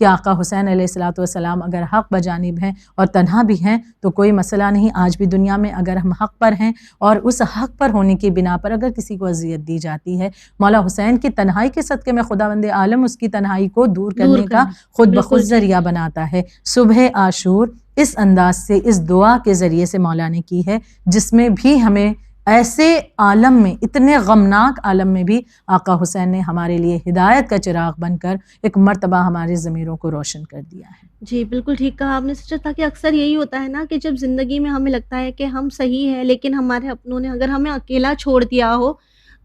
کہ آقا حسین علیہ الصلوۃ والسلام اگر حق بجانب ہیں اور تنہا بھی ہیں تو کوئی مسئلہ نہیں. آج بھی دنیا میں اگر ہم حق پر ہیں اور اس حق پر ہونے کی بنا پر اگر کسی کو اذیت دی جاتی ہے، مولا حسین کی تنہائی کے صدقے میں خداوند عالم اس کی تنہائی کو دور کرنے کا خود بخود ذریعہ بناتا ہے. صبح عاشور اس انداز سے، اس دعا کے ذریعے سے مولا نے کی ہے، جس میں بھی ہمیں ایسے عالم میں، اتنے غمناک عالم میں بھی آقا حسین نے ہمارے لیے ہدایت کا چراغ بن کر ایک مرتبہ ہمارے ضمیروں کو روشن کر دیا ہے. جی بالکل ٹھیک کہا آپ نے. سوچا تھا کہ اکثر یہی ہوتا ہے نا کہ جب زندگی میں ہمیں لگتا ہے کہ ہم صحیح ہیں لیکن ہمارے اپنوں نے اگر ہمیں اکیلا چھوڑ دیا ہو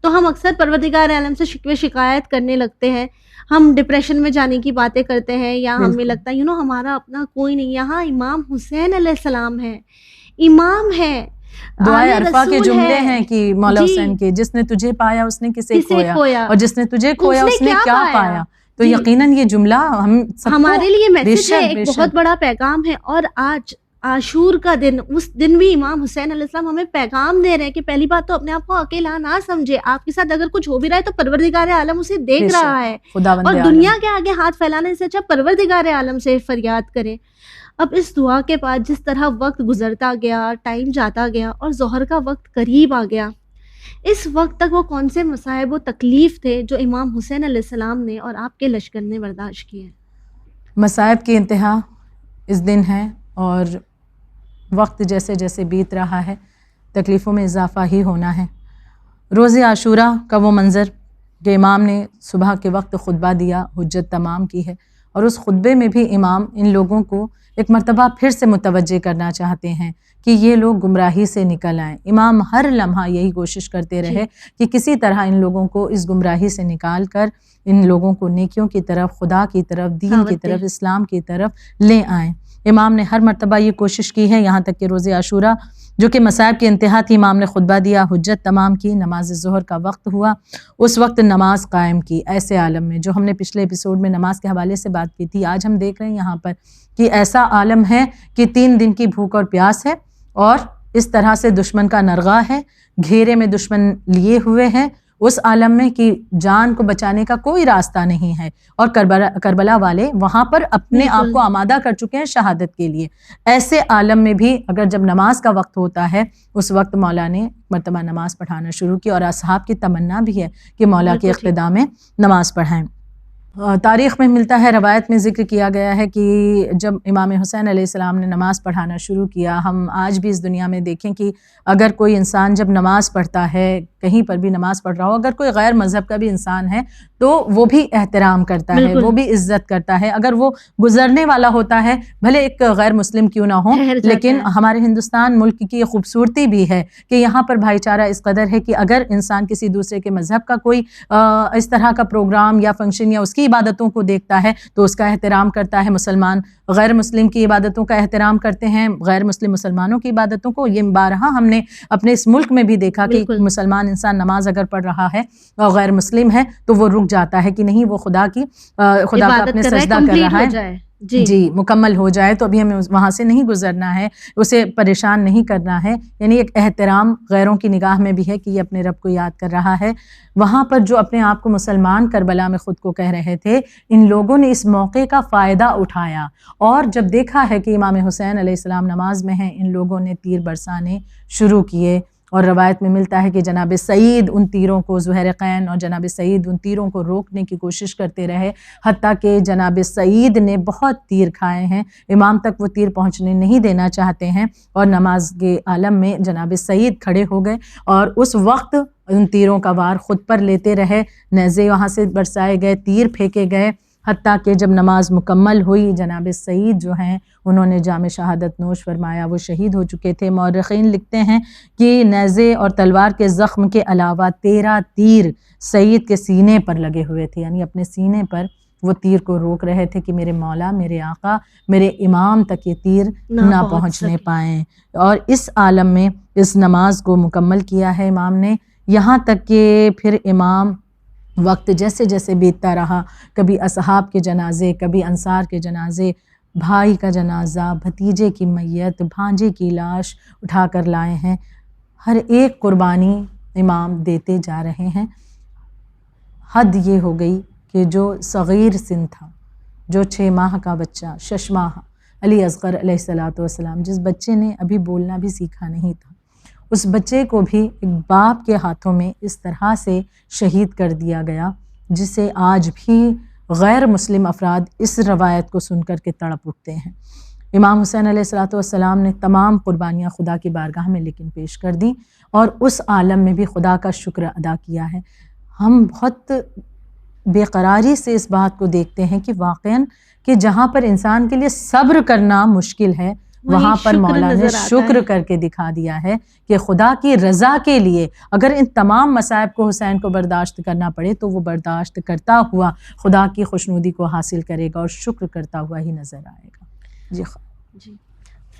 تو ہم اکثر پروردگار عالم سے شکوے شکایت کرنے لگتے ہیں. ہم ڈپریشن میں جانے کی باتیں کرتے ہیں یا ہمیں لگتا ہے ہمارا اپنا کوئی نہیں. یہاں امام حسین علیہ السلام ہے، امام ہے، دعائے عرفہ کے جملے ہیں کہ مولا حسین کے، جس نے تجھے پایا اس نے کسے کھویا اور جس نے تجھے کھویا اس نے کیا پایا. تو یقیناً یہ جملہ ہم سب ہمارے لیے میسج ہے، ایک بہت بڑا پیغام ہے. اور آج عاشور کا دن، اس دن بھی امام حسین علیہ السلام ہمیں پیغام دے رہے ہیں کہ پہلی بات تو اپنے آپ کو اکیلا نہ سمجھے. آپ کے ساتھ اگر کچھ ہو بھی رہا ہے تو پروردگار عالم اسے دیکھ رہا ہے، اور دنیا کے آگے ہاتھ پھیلانے سے اچھا پروردگار عالم سے فریاد کریں. اب اس دعا کے بعد جس طرح وقت گزرتا گیا، ٹائم جاتا گیا اور ظہر کا وقت قریب آ گیا، اس وقت تک وہ کون سے مصائب و تکلیف تھے جو امام حسین علیہ السلام نے اور آپ کے لشکر نے برداشت کیے؟ مصائب کی انتہا اس دن ہے، اور وقت جیسے جیسے بیت رہا ہے تکلیفوں میں اضافہ ہی ہونا ہے. روز عاشورہ کا وہ منظر کہ امام نے صبح کے وقت خطبہ دیا، حجت تمام کی ہے، اور اس خطبے میں بھی امام ان لوگوں کو ایک مرتبہ پھر سے متوجہ کرنا چاہتے ہیں کہ یہ لوگ گمراہی سے نکل آئیں. امام ہر لمحہ یہی کوشش کرتے رہے کہ کسی طرح ان لوگوں کو اس گمراہی سے نکال کر ان لوگوں کو نیکیوں کی طرف، خدا کی طرف، دین کی طرف، اسلام کی طرف لے آئیں. امام نے ہر مرتبہ یہ کوشش کی ہے، یہاں تک کہ روز عاشورہ جو کہ مصائب کی انتہا تھی، امام نے خطبہ دیا، حجت تمام کی، نماز ظہر کا وقت ہوا، اس وقت نماز قائم کی. ایسے عالم میں جو ہم نے پچھلے ایپیسوڈ میں نماز کے حوالے سے بات کی تھی، آج ہم دیکھ رہے ہیں یہاں پر کہ ایسا عالم ہے کہ 3 دن کی بھوک اور پیاس ہے، اور اس طرح سے دشمن کا نرغہ ہے، گھیرے میں دشمن لیے ہوئے ہیں. اس عالم میں کہ جان کو بچانے کا کوئی راستہ نہیں ہے، اور کربلا والے وہاں پر اپنے آپ کو آمادہ کر چکے ہیں شہادت کے لیے. ایسے عالم میں بھی اگر جب نماز کا وقت ہوتا ہے، اس وقت مولا نے مرتبہ نماز پڑھانا شروع کی، اور اصحاب کی تمنا بھی ہے کہ مولا کے اقتداء میں نماز پڑھائیں. تاریخ میں ملتا ہے، روایت میں ذکر کیا گیا ہے کہ جب امام حسین علیہ السلام نے نماز پڑھانا شروع کیا، ہم آج بھی اس دنیا میں دیکھیں کہ اگر کوئی انسان جب نماز پڑھتا ہے، کہیں پر بھی نماز پڑھ رہا ہو، اگر کوئی غیر مذہب کا بھی انسان ہے تو وہ بھی احترام کرتا ہے، وہ بھی عزت کرتا ہے. اگر وہ گزرنے والا ہوتا ہے، بھلے ایک غیر مسلم کیوں نہ ہو، لیکن ہمارے ہندوستان ملک کی خوبصورتی بھی ہے کہ یہاں پر بھائی چارہ اس قدر ہے کہ اگر انسان کسی دوسرے کے مذہب کا کوئی اس طرح کا پروگرام یا فنکشن یا اس کی عبادتوں کو دیکھتا ہے تو اس کا احترام کرتا ہے. مسلمان غیر مسلم کی عبادتوں کا احترام کرتے ہیں، غیر مسلم مسلمانوں کی عبادتوں کو. یہ بارہا ہم نے اپنے اس ملک میں بھی دیکھا کہ مسلمان انسان نماز اگر پڑھ رہا ہے اور غیر مسلم ہے تو وہ رک جاتا ہے کہ نہیں، وہ خدا کا اپنے سجدہ کر رہا ہے، جی مکمل ہو جائے تو ابھی ہمیں وہاں سے نہیں گزرنا ہے، اسے پریشان نہیں کرنا ہے. یعنی ایک احترام غیروں کی نگاہ میں بھی ہے کہ یہ اپنے رب کو یاد کر رہا ہے. وہاں پر جو اپنے آپ کو مسلمان کربلا میں خود کو کہہ رہے تھے، ان لوگوں نے اس موقع کا فائدہ اٹھایا، اور جب دیکھا ہے کہ امام حسین علیہ السلام نماز میں ہیں، ان لوگوں نے تیر برسانے شروع کیے. اور روایت میں ملتا ہے کہ جناب سعید ان تیروں کو، زہیرقین اور جناب سعید ان تیروں کو روکنے کی کوشش کرتے رہے، حتیٰ کہ جناب سعید نے بہت تیر کھائے ہیں، امام تک وہ تیر پہنچنے نہیں دینا چاہتے ہیں، اور نماز کے عالم میں جناب سعید کھڑے ہو گئے اور اس وقت ان تیروں کا وار خود پر لیتے رہے. نیزے وہاں سے برسائے گئے، تیر پھینکے گئے، حتیٰ کہ جب نماز مکمل ہوئی، جناب سعید جو ہیں انہوں نے جام شہادت نوش فرمایا، وہ شہید ہو چکے تھے. مورخین لکھتے ہیں کہ نیزے اور تلوار کے زخم کے علاوہ 13 تیر سعید کے سینے پر لگے ہوئے تھے، یعنی اپنے سینے پر وہ تیر کو روک رہے تھے کہ میرے مولا، میرے آقا، میرے امام تک یہ تیر نہ پہنچنے پائیں. اور اس عالم میں اس نماز کو مکمل کیا ہے امام نے، یہاں تک کہ پھر امام وقت جیسے جیسے بیتتا رہا، کبھی اصحاب کے جنازے، کبھی انصار کے جنازے، بھائی کا جنازہ، بھتیجے کی میت، بھانجے کی لاش اٹھا کر لائے ہیں. ہر ایک قربانی امام دیتے جا رہے ہیں. حد یہ ہو گئی کہ جو صغیر سن تھا، جو 6 ماہ کا بچہ، 6 ماہ علی اصغر علیہ الصلوۃ والسلام، جس بچے نے ابھی بولنا بھی سیکھا نہیں تھا، اس بچے کو بھی ایک باپ کے ہاتھوں میں اس طرح سے شہید کر دیا گیا، جسے آج بھی غیر مسلم افراد اس روایت کو سن کر کے تڑپ اٹھتے ہیں۔ امام حسین علیہ الصلوۃ والسلام نے تمام قربانیاں خدا کی بارگاہ میں لیکن پیش کر دیں، اور اس عالم میں بھی خدا کا شکر ادا کیا ہے۔ ہم بہت بے قراری سے اس بات کو دیکھتے ہیں کہ واقعاً کہ جہاں پر انسان کے لیے صبر کرنا مشکل ہے، وہاں پر مولا نے شکر کر کے دکھا دیا ہے کہ خدا کی رضا کے لیے اگر ان تمام مصائب کو حسین کو برداشت کرنا پڑے تو وہ برداشت کرتا ہوا خدا کی خوشنودی کو حاصل کرے گا اور شکر کرتا ہوا ہی نظر آئے گا۔ جی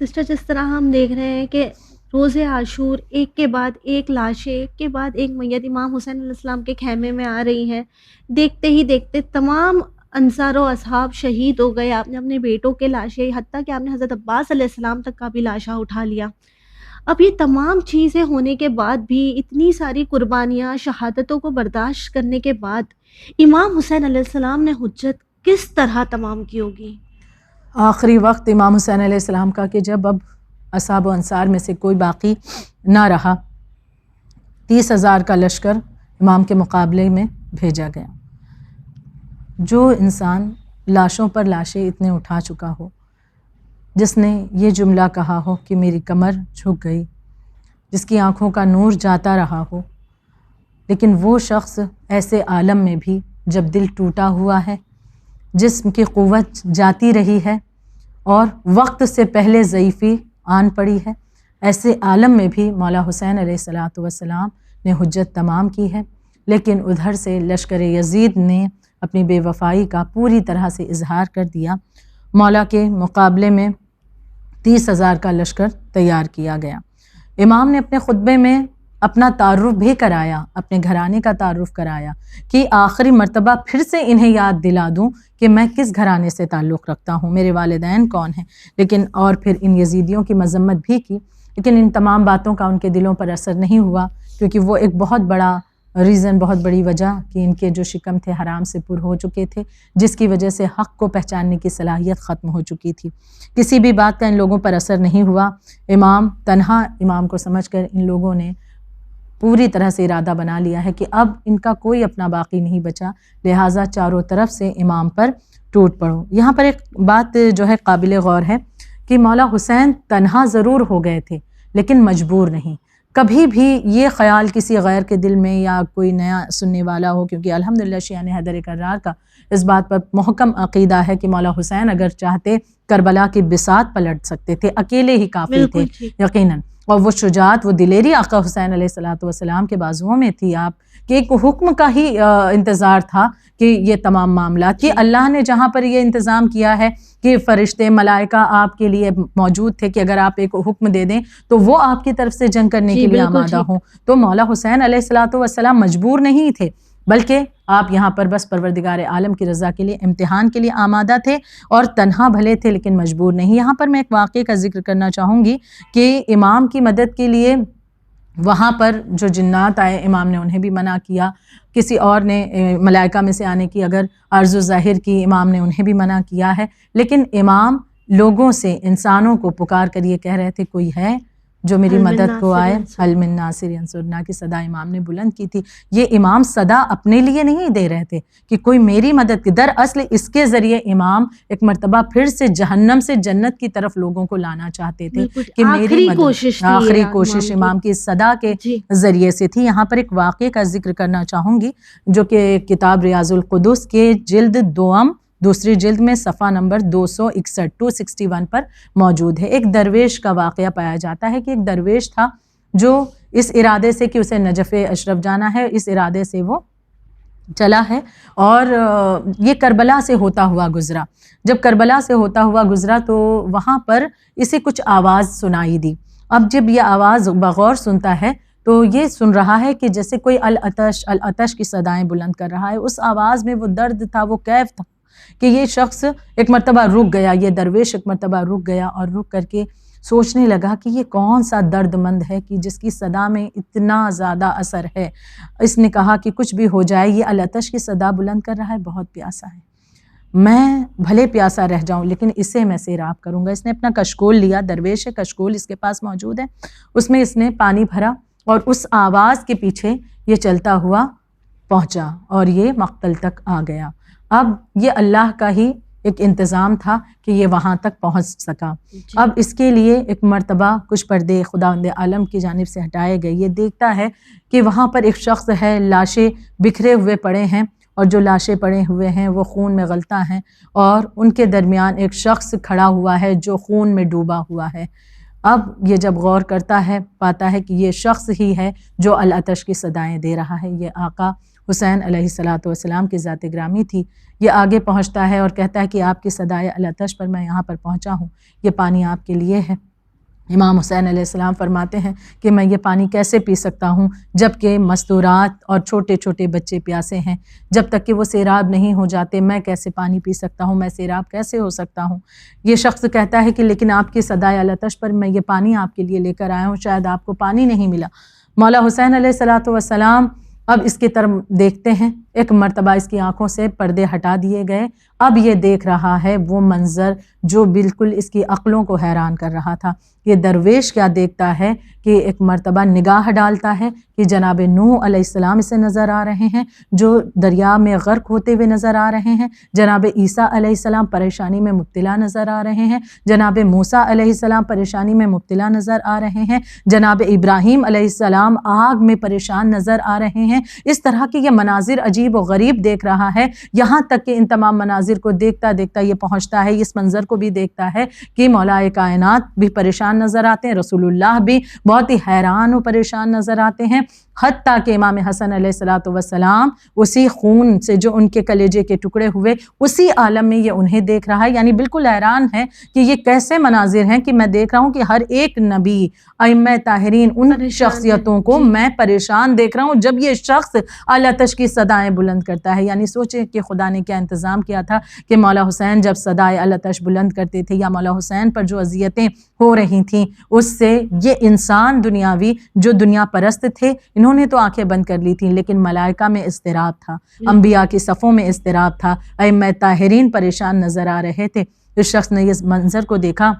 سسٹر، جس طرح ہم دیکھ رہے ہیں کہ روز عاشور ایک کے بعد ایک لاشیں، ایک کے بعد ایک میت امام حسین علیہ السلام کے خیمے میں آ رہی ہیں، دیکھتے ہی دیکھتے تمام انصار و اصحاب شہید ہو گئے۔ آپ نے اپنے بیٹوں کے لاشیں، حتیٰ کہ آپ نے حضرت عباس علیہ السلام تک کا بھی لاشا اٹھا لیا۔ اب یہ تمام چیزیں ہونے کے بعد بھی، اتنی ساری قربانیاں، شہادتوں کو برداشت کرنے کے بعد، امام حسین علیہ السلام نے حجت کس طرح تمام کی ہوگی؟ آخری وقت امام حسین علیہ السلام کا کہ جب اب اصحاب و انصار میں سے کوئی باقی نہ رہا، 30,000 کا لشکر امام کے مقابلے میں بھیجا گیا۔ جو انسان لاشوں پر لاشیں اتنے اٹھا چکا ہو، جس نے یہ جملہ کہا ہو کہ میری کمر جھک گئی، جس کی آنکھوں کا نور جاتا رہا ہو، لیکن وہ شخص ایسے عالم میں بھی جب دل ٹوٹا ہوا ہے، جسم کی قوت جاتی رہی ہے اور وقت سے پہلے ضعیفی آن پڑی ہے، ایسے عالم میں بھی مولا حسین علیہ الصلوۃ والسلام نے حجت تمام کی ہے۔ لیکن ادھر سے لشکر یزید نے اپنی بے وفائی کا پوری طرح سے اظہار کر دیا۔ مولا کے مقابلے میں 30,000 کا لشکر تیار کیا گیا۔ امام نے اپنے خطبے میں اپنا تعارف بھی کرایا، اپنے گھرانے کا تعارف کرایا کہ آخری مرتبہ پھر سے انہیں یاد دلا دوں کہ میں کس گھرانے سے تعلق رکھتا ہوں، میرے والدین کون ہیں، لیکن اور پھر ان یزیدیوں کی مذمت بھی کی، لیکن ان تمام باتوں کا ان کے دلوں پر اثر نہیں ہوا، کیونکہ وہ ایک بہت بڑا ریزن، بہت بڑی وجہ کہ ان کے جو شکم تھے حرام سے پر ہو چکے تھے، جس کی وجہ سے حق کو پہچاننے کی صلاحیت ختم ہو چکی تھی۔ کسی بھی بات کا ان لوگوں پر اثر نہیں ہوا۔ امام تنہا امام کو سمجھ کر ان لوگوں نے پوری طرح سے ارادہ بنا لیا ہے کہ اب ان کا کوئی اپنا باقی نہیں بچا، لہٰذا چاروں طرف سے امام پر ٹوٹ پڑو۔ یہاں پر ایک بات جو ہے قابل غور ہے کہ مولا حسین تنہا ضرور ہو گئے تھے لیکن مجبور نہیں۔ کبھی بھی یہ خیال کسی غیر کے دل میں یا کوئی نیا سننے والا ہو، کیونکہ الحمدللہ شیعان حیدر کرار کا اس بات پر محکم عقیدہ ہے کہ مولا حسین اگر چاہتے کربلا کی بساط پلٹ سکتے تھے، اکیلے ہی کافی تھے یقیناً، اور وہ شجاعت، وہ دلیری آقا حسین علیہ الصلوۃ والسلام کے بازوؤں میں تھی۔ آپ کہ ایک حکم کا ہی انتظار تھا کہ یہ تمام معاملات کہ اللہ نے جہاں پر یہ انتظام کیا ہے کہ فرشتے ملائکہ آپ کے لیے موجود تھے کہ اگر آپ ایک حکم دے دیں تو وہ آپ کی طرف سے جنگ کرنے کے لیے آمادہ ہوں، تو مولا حسین علیہ الصلوۃ والسلام مجبور نہیں تھے، بلکہ آپ یہاں پر بس پروردگار عالم کی رضا کے لیے، امتحان کے لیے آمادہ تھے، اور تنہا بھلے تھے لیکن مجبور نہیں۔ یہاں پر میں ایک واقعے کا ذکر کرنا چاہوں گی کہ امام کی مدد کے لیے وہاں پر جو جنات آئے، امام نے انہیں بھی منع کیا، کسی اور نے ملائکہ میں سے آنے کی اگر عرض ظاہر کی، امام نے انہیں بھی منع کیا ہے، لیکن امام لوگوں سے، انسانوں کو پکار کر یہ کہہ رہے تھے کوئی ہے جو میری مدد کو آئے، حل من ناصر ینصرنا کی صدا امام نے بلند کی تھی۔ یہ امام صدا اپنے لیے نہیں دے رہے تھے کہ کوئی میری مدد کی، دراصل اس کے ذریعے امام ایک مرتبہ پھر سے جہنم سے جنت کی طرف لوگوں کو لانا چاہتے تھے کہ میری مدد، آخری کوشش امام کی صدا کے ذریعے سے تھی۔ یہاں پر ایک واقعے کا ذکر کرنا چاہوں گی جو کہ کتاب ریاض القدس کے جلد دوم دوسری جلد میں صفحہ نمبر 261 پر موجود ہے۔ ایک درویش کا واقعہ پایا جاتا ہے کہ ایک درویش تھا جو اس ارادے سے کہ اسے نجف اشرف جانا ہے، اس ارادے سے وہ چلا ہے، اور یہ کربلا سے ہوتا ہوا گزرا۔ جب کربلا سے ہوتا ہوا گزرا تو وہاں پر اسے کچھ آواز سنائی دی۔ اب جب یہ آواز بغور سنتا ہے تو یہ سن رہا ہے کہ جیسے کوئی العطش العطش کی صدائیں بلند کر رہا ہے۔ اس آواز میں وہ درد تھا، وہ کیف تھا کہ یہ شخص ایک مرتبہ رک گیا، یہ درویش ایک مرتبہ رک گیا اور رک کر کے سوچنے لگا کہ یہ کون سا درد مند ہے کہ جس کی صدا میں اتنا زیادہ اثر ہے۔ اس نے کہا کہ کچھ بھی ہو جائے، یہ العطش کی صدا بلند کر رہا ہے، بہت پیاسا ہے۔ میں بھلے پیاسا رہ جاؤں لیکن اسے میں سیراب کروں گا۔ اس نے اپنا کشکول لیا، درویش ہے، کشکول اس کے پاس موجود ہے، اس میں اس نے پانی بھرا اور اس آواز کے پیچھے یہ چلتا ہوا پہنچا اور یہ مقتل تک آ گیا۔ اب یہ اللہ کا ہی ایک انتظام تھا کہ یہ وہاں تک پہنچ سکا۔ اب اس کے لیے ایک مرتبہ کچھ پردے خداوند عالم کی جانب سے ہٹائے گئے۔ یہ دیکھتا ہے کہ وہاں پر ایک شخص ہے، لاشیں بکھرے ہوئے پڑے ہیں اور جو لاشیں پڑے ہوئے ہیں وہ خون میں غلطہ ہیں اور ان کے درمیان ایک شخص کھڑا ہوا ہے جو خون میں ڈوبا ہوا ہے۔ اب یہ جب غور کرتا ہے پاتا ہے کہ یہ شخص ہی ہے جو العطش کی صدائیں دے رہا ہے۔ یہ آقا حسین علیہ السلام کی ذات گرامی تھی۔ یہ آگے پہنچتا ہے اور کہتا ہے کہ آپ کی صدائے العطش پر میں یہاں پر پہنچا ہوں، یہ پانی آپ کے لیے ہے۔ امام حسین علیہ السلام فرماتے ہیں کہ میں یہ پانی کیسے پی سکتا ہوں جب کہ مستورات اور چھوٹے چھوٹے بچے پیاسے ہیں، جب تک کہ وہ سیراب نہیں ہو جاتے میں کیسے پانی پی سکتا ہوں، میں سیراب کیسے ہو سکتا ہوں۔ یہ شخص کہتا ہے کہ لیکن آپ کی صدائے العطش پر میں یہ پانی آپ کے لیے لے کر آیا ہوں، شاید آپ کو پانی نہیں ملا۔ مولا حسین علیہ السلام اب اس کی طرف دیکھتے ہیں، ایک مرتبہ اس کی آنکھوں سے پردے ہٹا دیے گئے، اب یہ دیکھ رہا ہے وہ منظر جو بالکل اس کی عقلوں کو حیران کر رہا تھا۔ یہ درویش کیا دیکھتا ہے کہ ایک مرتبہ نگاہ ڈالتا ہے کہ جناب نوح علیہ السلام اسے نظر آ رہے ہیں جو دریا میں غرق ہوتے ہوئے نظر آ رہے ہیں، جناب عیسیٰ علیہ السلام پریشانی میں مبتلا نظر آ رہے ہیں، جناب موسیٰ علیہ السلام پریشانی میں مبتلا نظر آ رہے ہیں، جناب ابراہیم علیہ السلام آگ میں پریشان نظر آ رہے ہیں۔ اس طرح کے یہ مناظر عجیب و غریب دیکھ رہا ہے، یہاں تک کہ ان تمام مناظر کو دیکھتا دیکھتا یہ پہنچتا ہے، اس منظر کو بھی دیکھتا ہے کہ مولا کائنات بھی پریشان نظر آتے ہیں، رسول اللہ بھی بہت ہی حیران و پریشان نظر آتے ہیں، حتیٰ کہ امام حسن علیہ السلام اسی خون سے جو ان کے کلیجے کے ٹکڑے ہوئے اسی عالم میں یہ انہیں دیکھ رہا ہے، یعنی بالکل حیران ہے کہ یہ کیسے مناظر ہیں کہ میں دیکھ رہا ہوں کہ ہر ایک نبی ائمہ طاہرین ان شخصیتوں کو میں پریشان دیکھ رہا ہوں جب یہ شخص العطش کی صدائیں بلند کرتا ہے۔ یعنی سوچیں کہ خدا نے کیا انتظام کیا تھا کہ مولا حسین جب صدائے العطش بلند کرتے تھے یا مولا حسین پر جو اذیتیں ہو رہی تھیں اس سے یہ انسان دنیاوی جو دنیا پرست تھے انہوں نے تو آنکھیں بند کر لی تھیں، لیکن ملائکہ میں اضطراب تھا، انبیاء کی صفوں میں اضطراب تھا، ائمہ طاہرین پریشان نظر آ رہے تھے۔ اس شخص نے اس منظر کو دیکھا،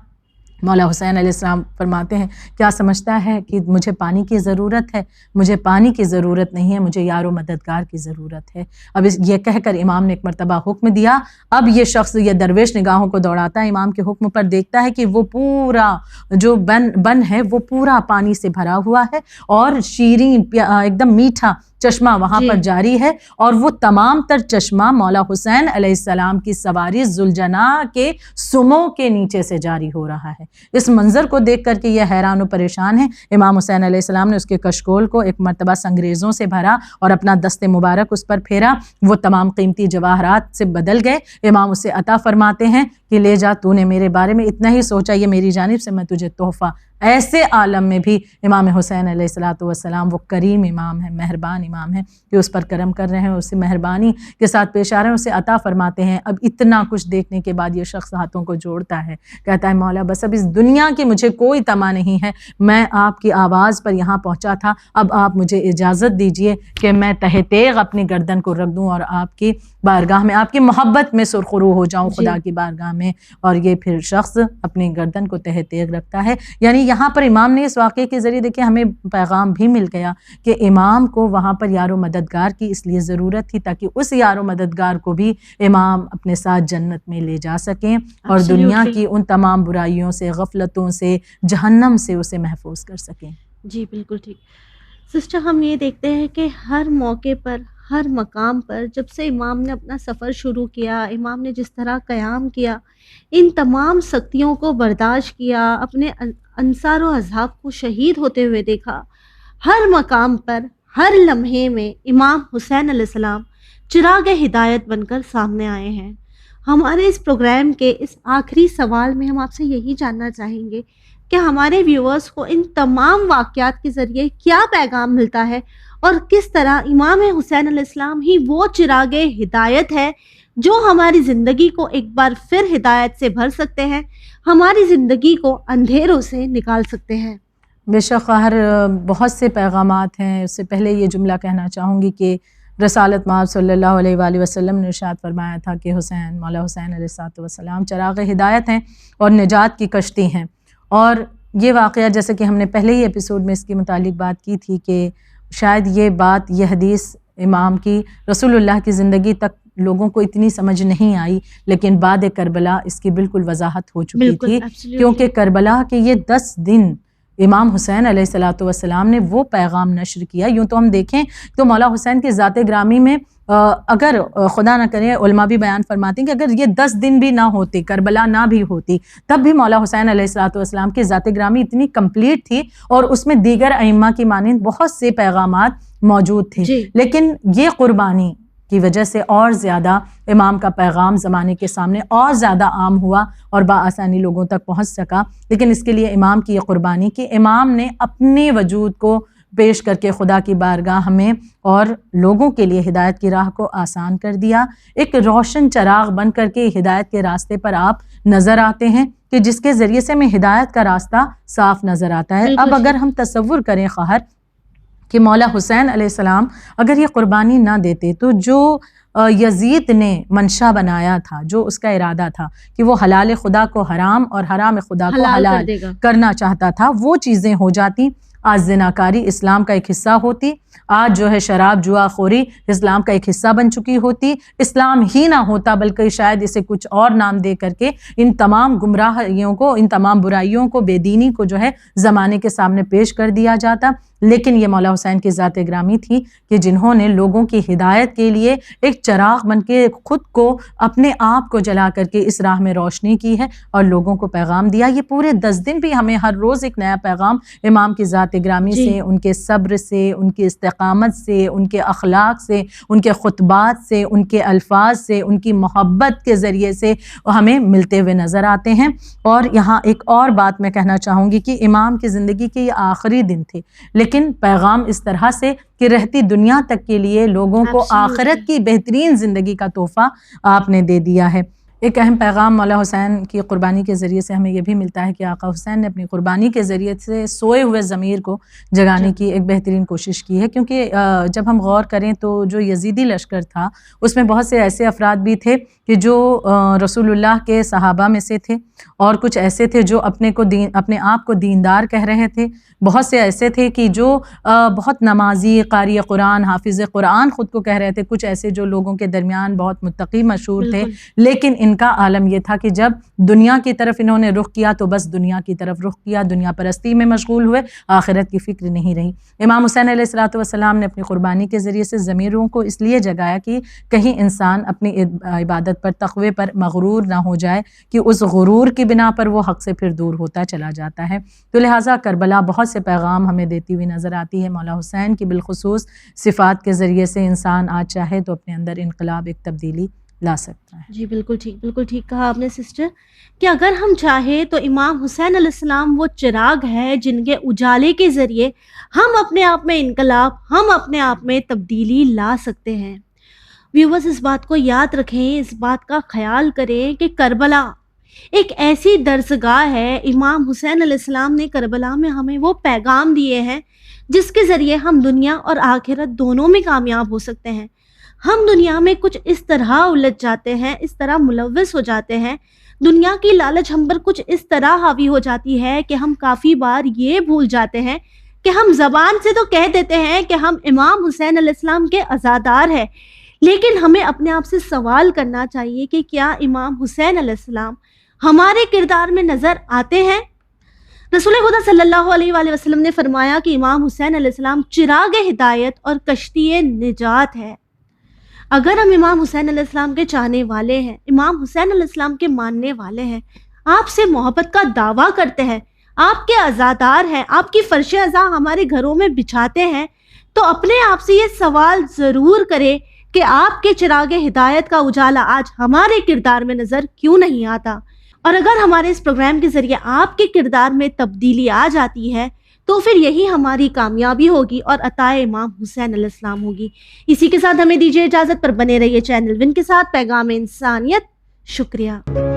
مولا حسین علیہ السلام فرماتے ہیں کیا سمجھتا ہے کہ مجھے پانی کی ضرورت ہے؟ مجھے پانی کی ضرورت نہیں ہے، مجھے یار و مددگار کی ضرورت ہے۔ اب یہ کہہ کر امام نے ایک مرتبہ حکم دیا، اب یہ شخص یہ درویش نگاہوں کو دوڑاتا ہے امام کے حکم پر، دیکھتا ہے کہ وہ پورا جو بن ہے وہ پورا پانی سے بھرا ہوا ہے اور شیرین ایک دم میٹھا چشمہ وہاں پر جاری ہے اور وہ تمام تر چشمہ مولا حسین علیہ السلام کی سواری ذوالجناح کے سموں کے نیچے سے جاری ہو رہا ہے۔ اس منظر کو دیکھ کر کے یہ حیران و پریشان ہے۔ امام حسین علیہ السلام نے اس کے کشکول کو ایک مرتبہ سنگریزوں سے بھرا اور اپنا دست مبارک اس پر پھیرا، وہ تمام قیمتی جواہرات سے بدل گئے۔ امام اسے عطا فرماتے ہیں کہ لے جا، تو نے میرے بارے میں اتنا ہی سوچا، یہ میری جانب سے میں تجھے تحفہ۔ ایسے عالم میں بھی امام حسین علیہ السلام وہ کریم امام ہے، مہربان امام ہے کہ اس پر کرم کر رہے ہیں، اسے مہربانی کے ساتھ پیش آ رہے ہیں، اسے عطا فرماتے ہیں۔ اب اتنا کچھ دیکھنے کے بعد یہ شخص ہاتھوں کو جوڑتا ہے، کہتا ہے مولا بس اب اس دنیا کی مجھے کوئی طمع نہیں ہے، میں آپ کی آواز پر یہاں پہنچا تھا، اب آپ مجھے اجازت دیجئے کہ میں تہ تیغ اپنی گردن کو رکھ دوں اور آپ کی بارگاہ میں، آپ کی محبت میں سرخرو ہو جاؤں خدا کی بارگاہ میں۔ اور یہ پھر شخص اپنی گردن کو تہ تیغ رکھتا ہے۔ یعنی یہاں پر امام نے اس واقعے کے ذریعے دیکھیں ہمیں پیغام بھی مل گیا کہ امام کو وہاں پر یار و مددگار کی اس لیے ضرورت تھی تاکہ اس یار و مددگار کو بھی امام اپنے ساتھ جنت میں لے جا سکیں اور دنیا کی ان تمام برائیوں سے، غفلتوں سے، جہنم سے اسے محفوظ کر سکیں۔ جی بالکل ٹھیک سسٹر، ہم یہ دیکھتے ہیں کہ ہر موقع پر، ہر مقام پر جب سے امام نے اپنا سفر شروع کیا، امام نے جس طرح قیام کیا، ان تمام سختیوں کو برداشت کیا، اپنے انصار و اصحاب کو شہید ہوتے ہوئے دیکھا، ہر مقام پر ہر لمحے میں امام حسین علیہ السلام چراغ ہدایت بن کر سامنے آئے ہیں۔ ہمارے اس پروگرام کے اس آخری سوال میں ہم آپ سے یہی جاننا چاہیں گے کہ ہمارے ویورز کو ان تمام واقعات کے ذریعے کیا پیغام ملتا ہے اور کس طرح امام حسین علیہ السلام ہی وہ چراغ ہدایت ہے جو ہماری زندگی کو ایک بار پھر ہدایت سے بھر سکتے ہیں، ہماری زندگی کو اندھیروں سے نکال سکتے ہیں۔ بے شک بہت سے پیغامات ہیں۔ اس سے پہلے یہ جملہ کہنا چاہوں گی کہ رسالت مآب صلی اللہ علیہ وآلہ وسلم نے ارشاد فرمایا تھا کہ حسین، مولا حسین علیہ الصلوۃ والسلام چراغ ہدایت ہیں اور نجات کی کشتی ہیں. اور یہ واقعہ جیسے کہ ہم نے پہلے ہی ایپیسوڈ میں اس کے متعلق بات کی تھی کہ شاید یہ حدیث امام کی رسول اللہ کی زندگی تک لوگوں کو اتنی سمجھ نہیں آئی، لیکن بعد کربلا اس کی بالکل وضاحت ہو چکی تھی، کیونکہ کربلا کے یہ 10 دن امام حسین علیہ الصلوۃ والسلام نے وہ پیغام نشر کیا. یوں تو ہم دیکھیں تو مولا حسین کی ذات گرامی میں اگر خدا نہ کرے، علماء بھی بیان فرماتے ہیں کہ اگر یہ 10 دن بھی نہ ہوتے، کربلا نہ بھی ہوتی، تب بھی مولا حسین علیہ الصلوۃ والسلام کی ذات گرامی اتنی کمپلیٹ تھی اور اس میں دیگر ائمہ کی مانند بہت سے پیغامات موجود تھے. لیکن یہ قربانی کی وجہ سے اور زیادہ امام کا پیغام زمانے کے سامنے اور زیادہ عام ہوا اور بآسانی لوگوں تک پہنچ سکا. لیکن اس کے لیے امام کی یہ قربانی کہ امام نے اپنے وجود کو پیش کر کے خدا کی بارگاہ ہمیں اور لوگوں کے لیے ہدایت کی راہ کو آسان کر دیا. ایک روشن چراغ بن کر کے ہدایت کے راستے پر آپ نظر آتے ہیں کہ جس کے ذریعے سے ہمیں ہدایت کا راستہ صاف نظر آتا ہے. اب اگر ہم تصور کریں خواہر کہ مولا حسین علیہ السلام اگر یہ قربانی نہ دیتے تو جو یزید نے منشا بنایا تھا، جو اس کا ارادہ تھا کہ وہ حلال خدا کو حرام اور حرام خدا کو حلال کرنا چاہتا تھا، وہ چیزیں ہو جاتی. آج زناکاری اسلام کا ایک حصہ ہوتی، آج جو ہے شراب جوا خوری اسلام کا ایک حصہ بن چکی ہوتی، اسلام ہی نہ ہوتا بلکہ شاید اسے کچھ اور نام دے کر کے ان تمام گمراہیوں کو، ان تمام برائیوں کو، بے دینی کو جو ہے زمانے کے سامنے پیش کر دیا جاتا. لیکن یہ مولا حسین کی ذات گرامی تھی کہ جنہوں نے لوگوں کی ہدایت کے لیے ایک چراغ بن کے خود کو، اپنے آپ کو جلا کر کے اس راہ میں روشنی کی ہے اور لوگوں کو پیغام دیا. یہ پورے 10 دن بھی ہمیں ہر روز ایک نیا پیغام امام کی ذات گرامی سے، ان کے صبر سے، ان کی استقامت سے، ان کے اخلاق سے، ان کے خطبات سے، ان کے الفاظ سے، ان کی محبت کے ذریعے سے ہمیں ملتے ہوئے نظر آتے ہیں. اور یہاں ایک اور بات میں کہنا چاہوں گی کہ امام کی زندگی کے یہ آخری دن تھے، لیکن پیغام اس طرح سے کہ رہتی دنیا تک کے لیے لوگوں کو آخرت کی بہترین زندگی کا تحفہ آپ نے دے دیا ہے. ایک اہم پیغام مولا حسین کی قربانی کے ذریعے سے ہمیں یہ بھی ملتا ہے کہ آقا حسین نے اپنی قربانی کے ذریعے سے سوئے ہوئے ضمیر کو جگانے کی ایک بہترین کوشش کی ہے. کیونکہ جب ہم غور کریں تو جو یزیدی لشکر تھا اس میں بہت سے ایسے افراد بھی تھے کہ جو رسول اللہ کے صحابہ میں سے تھے، اور کچھ ایسے تھے جو اپنے آپ کو دیندار کہہ رہے تھے، بہت سے ایسے تھے کہ جو بہت نمازی، قاری قرآن، حافظ قرآن خود کو کہہ رہے تھے، کچھ ایسے جو لوگوں کے درمیان بہت متقی مشہور تھے. لیکن ان کا عالم یہ تھا کہ جب دنیا کی طرف انہوں نے رخ کیا تو بس دنیا کی طرف رخ کیا، دنیا پرستی میں مشغول ہوئے، آخرت کی فکر نہیں رہی. امام حسین علیہ الصلوۃ والسلام نے اپنی قربانی کے ذریعے سے ضمیروں کو اس لیے جگایا کہ کہیں انسان اپنی عبادت پر، تقوی پر مغرور نہ ہو جائے کہ اس غرور کی بنا پر وہ حق سے پھر دور ہوتا چلا جاتا ہے. تو لہٰذا کربلا بہت سے پیغام ہمیں دیتی ہوئی نظر آتی ہے. مولا حسین کی بالخصوص صفات کے ذریعے سے انسان آج چاہے تو اپنے اندر انقلاب، ایک تبدیلی لا سکتا ہے. جی بالکل ٹھیک کہا آپ نے سسٹر، کہ اگر ہم چاہیں تو امام حسین علیہ السلام وہ چراغ ہے جن کے اجالے کے ذریعے ہم اپنے آپ میں انقلاب، ہم اپنے آپ میں تبدیلی لا سکتے ہیں. ویورز اس بات کو یاد رکھیں، اس بات کا خیال کریں کہ کربلا ایک ایسی درسگاہ ہے. امام حسین علیہ السلام نے کربلا میں ہمیں وہ پیغام دیے ہیں جس کے ذریعے ہم دنیا اور آخرت دونوں میں کامیاب ہو سکتے ہیں. ہم دنیا میں کچھ اس طرح الجھ جاتے ہیں، اس طرح ملوث ہو جاتے ہیں، دنیا کی لالچ ہم پر کچھ اس طرح حاوی ہو جاتی ہے کہ ہم کافی بار یہ بھول جاتے ہیں کہ ہم زبان سے تو کہہ دیتے ہیں کہ ہم امام حسین علیہ السلام کے عزادار ہیں، لیکن ہمیں اپنے آپ سے سوال کرنا چاہیے کہ کیا امام حسین علیہ السلام ہمارے کردار میں نظر آتے ہیں؟ رسول خدا صلی اللہ علیہ وآلہ وسلم نے فرمایا کہ امام حسین علیہ السلام چراغ ہدایت اور کشتی نجات ہے. اگر ہم امام حسین علیہ السلام کے چاہنے والے ہیں، امام حسین علیہ السلام کے ماننے والے ہیں، آپ سے محبت کا دعویٰ کرتے ہیں، آپ کے عزادار ہیں، آپ کی فرش عزا ہمارے گھروں میں بچھاتے ہیں، تو اپنے آپ سے یہ سوال ضرور کریں کہ آپ کے چراغ ہدایت کا اجالا آج ہمارے کردار میں نظر کیوں نہیں آتا؟ اور اگر ہمارے اس پروگرام کے ذریعے آپ کے کردار میں تبدیلی آ جاتی ہے تو پھر یہی ہماری کامیابی ہوگی اور عطا امام حسین علیہ السلام ہوگی. اسی کے ساتھ ہمیں دیجیے اجازت، پر بنے رہیے چینل ون کے ساتھ. پیغام انسانیت. شکریہ.